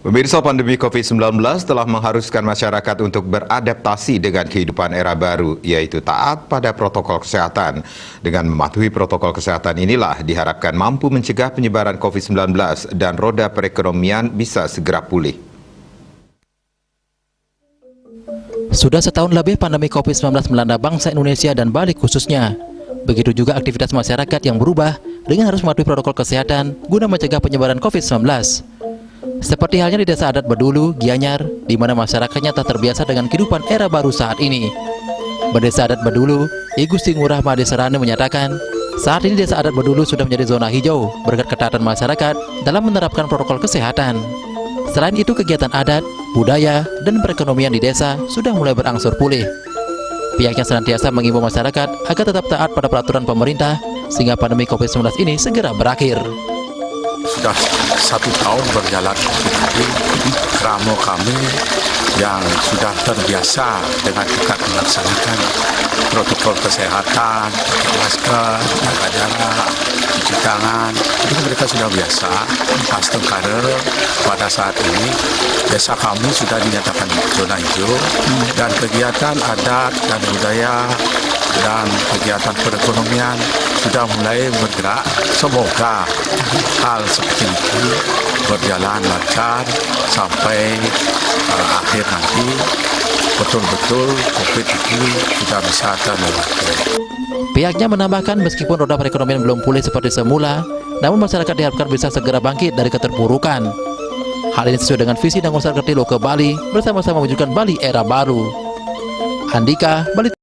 Pemirsa, pandemi COVID-19 telah mengharuskan masyarakat untuk beradaptasi dengan kehidupan era baru, yaitu taat pada protokol kesehatan. Dengan mematuhi protokol kesehatan inilah diharapkan mampu mencegah penyebaran COVID-19 dan roda perekonomian bisa segera pulih. Sudah setahun lebih pandemi COVID-19 melanda bangsa Indonesia dan Bali khususnya. Begitu juga aktivitas masyarakat yang berubah dengan harus mematuhi protokol kesehatan guna mencegah penyebaran COVID-19. Seperti halnya di Desa Adat Bedulu, Gianyar, di mana masyarakatnya tak terbiasa dengan kehidupan era baru saat ini. Berdesa Adat Bedulu, I Gusti Ngurah Made Serane menyatakan, saat ini Desa Adat Bedulu sudah menjadi zona hijau berkat ketaatan masyarakat dalam menerapkan protokol kesehatan. Selain itu, kegiatan adat, budaya, dan perekonomian di desa sudah mulai berangsur pulih. Pihaknya senantiasa mengimbau masyarakat agar tetap taat pada peraturan pemerintah sehingga pandemi COVID-19 ini segera berakhir. Sudah 1 tahun berjalan seperti kramo kami yang sudah terbiasa dengan ketat melaksanakan protokol kesehatan, pakai masker, jaga jarak, cuci tangan. Itu mereka sudah biasa. Astengkara pada saat ini desa kami sudah dinyatakan zona hijau dan kegiatan adat dan budaya dan kegiatan perekonomian sudah mulai bergerak. Semoga hal seperti itu berjalan lancar sampai akhir nanti betul-betul COVID itu sudah bisa terlewati. Pihaknya menambahkan meskipun roda perekonomian belum pulih seperti semula, namun masyarakat diharapkan bisa segera bangkit dari keterpurukan. Hal ini sesuai dengan visi dan usaha Kertilo ke Bali bersama-sama mewujudkan Bali era baru. Andika, Bali.